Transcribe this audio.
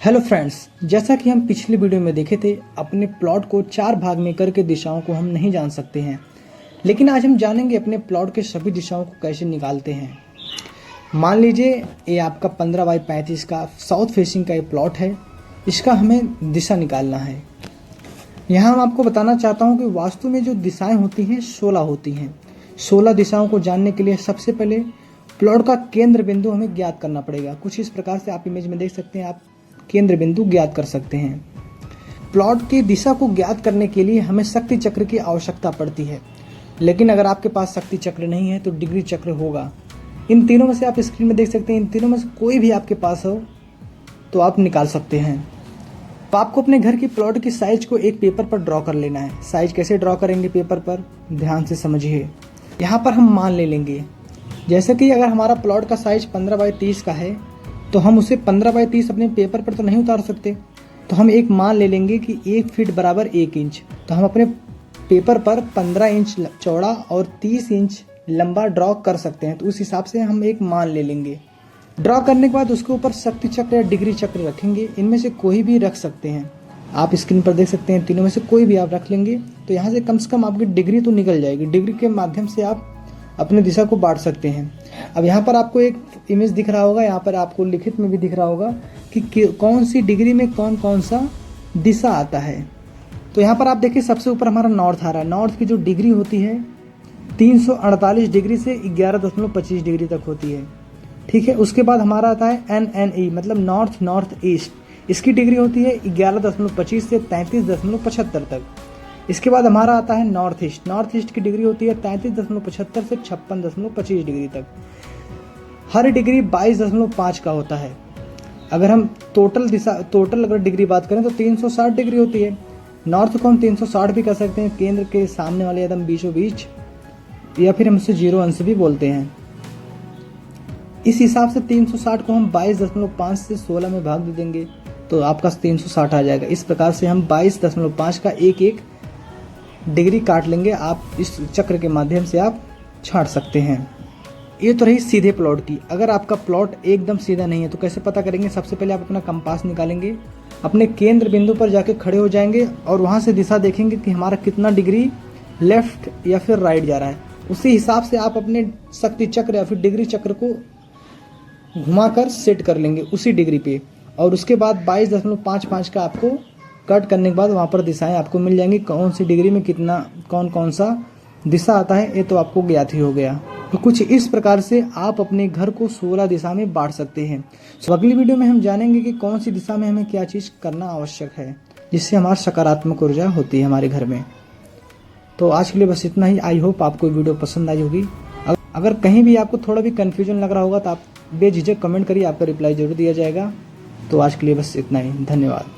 Hello friends, जैसा कि हम पिछले वीडियो में देखे थे, अपने प्लॉट को 4 भाग में करके दिशाओं को हम नहीं जान सकते हैं, लेकिन आज हम जानेंगे अपने प्लॉट के सभी दिशाओं को कैसे निकालते हैं। मान लीजिए ये आपका 15 बाई 35 का साउथ फेसिंग का ये प्लॉट है। इसका हमें दिशा निकालना है। यहाँ हम आपको बताना चाहता हूँ कि वास्तु में जो दिशाएँ होती हैं 16 होती हैं। 16 दिशाओं को जानने के लिए सबसे पहले प्लॉट का केंद्र बिंदु हमें ज्ञात करना पड़ेगा। कुछ इस प्रकार से आप इमेज में देख सकते हैं, आप केंद्र बिंदु ज्ञात कर सकते हैं। प्लॉट की दिशा को ज्ञात करने के लिए हमें शक्ति चक्र की आवश्यकता पड़ती है, लेकिन अगर आपके पास शक्ति चक्र नहीं है तो डिग्री चक्र होगा। इन तीनों में से आप स्क्रीन में देख सकते हैं, इन तीनों में से कोई भी आपके पास हो तो आप निकाल सकते हैं। तो आपको अपने घर की प्लॉट की साइज को एक पेपर पर ड्रॉ कर लेना है। साइज कैसे ड्रॉ करेंगे पेपर पर, ध्यान से समझिए। यहाँ पर हम मान ले लेंगे, जैसे कि अगर हमारा प्लॉट का साइज 15 बाई 30 का है तो हम उसे 15 बाई 30 अपने पेपर पर तो नहीं उतार सकते, तो हम एक मान ले लेंगे कि 1 फीट बराबर 1 इंच। तो हम अपने पेपर पर 15 इंच चौड़ा और 30 इंच लंबा ड्रॉ कर सकते हैं। तो उस हिसाब से हम एक मान ले लेंगे। ड्रॉ करने के बाद उसके ऊपर शक्ति चक्र या डिग्री चक्र रखेंगे। इनमें से कोई भी रख सकते हैं, आप स्क्रीन पर देख सकते हैं। तीनों में से कोई भी आप रख लेंगे तो यहाँ से कम आपकी डिग्री तो निकल जाएगी। डिग्री के माध्यम से आप अपनी दिशा को बांट सकते हैं। अब यहाँ पर आपको एक इमेज दिख रहा होगा, यहाँ पर आपको लिखित में भी दिख रहा होगा कि कौन सी डिग्री में कौन कौन सा दिशा आता है। तो यहाँ पर आप देखिए, सबसे ऊपर हमारा नॉर्थ आ रहा है। नॉर्थ की जो डिग्री होती है 348 डिग्री से 11.25 डिग्री तक होती है, ठीक है। उसके बाद हमारा आता है NNE, मतलब नॉर्थ नॉर्थ ईस्ट। इसकी डिग्री होती है 11.25 से 33.75 तक। इसके बाद हमारा आता है नॉर्थ ईस्ट। नॉर्थ ईस्ट की डिग्री होती है 33.75 से 56.25 डिग्री तक। हर डिग्री 22.5 का होता है। अगर हम टोटल अगर डिग्री बात करें तो 360 डिग्री होती है। नॉर्थ को हम 360 भी कह सकते हैं, केंद्र के सामने वाले एकदम बीचों बीच, या फिर हम उसे 0 अंश भी बोलते हैं। इस हिसाब से 360 को हम 22.5 से 16 में भाग दे देंगे तो आपका 360 आ जाएगा। इस प्रकार से हम 22.5 का एक डिग्री काट लेंगे। आप इस चक्र के माध्यम से आप छांट सकते हैं। ये तो रही सीधे प्लॉट की। अगर आपका प्लॉट एकदम सीधा नहीं है तो कैसे पता करेंगे? सबसे पहले आप अपना कंपास निकालेंगे, अपने केंद्र बिंदु पर जाके खड़े हो जाएंगे और वहां से दिशा देखेंगे कि हमारा कितना डिग्री लेफ्ट या फिर राइट जा रहा है। उसी हिसाब से आप अपने शक्ति चक्र या फिर डिग्री चक्र को घुमाकर सेट कर लेंगे उसी डिग्री पे, और उसके बाद 22.55 का आपको कट करने के बाद वहाँ पर दिशाएं आपको मिल जाएंगी। कौन सी डिग्री में कितना कौन सा दिशा आता है ये तो आपको ज्ञात ही हो गया। तो कुछ इस प्रकार से आप अपने घर को 16 दिशा में बांट सकते हैं। तो अगली वीडियो में हम जानेंगे कि कौन सी दिशा में हमें क्या चीज़ करना आवश्यक है, जिससे हमारा सकारात्मक ऊर्जा होती है हमारे घर में। तो आज के लिए बस इतना ही। आई होप आपको वीडियो पसंद आई होगी। अगर कहीं भी आपको थोड़ा भी कन्फ्यूजन लग रहा होगा तो आप बेझिझक कमेंट करिए, आपका रिप्लाई जरूर दिया जाएगा। तो आज के लिए बस इतना ही। धन्यवाद।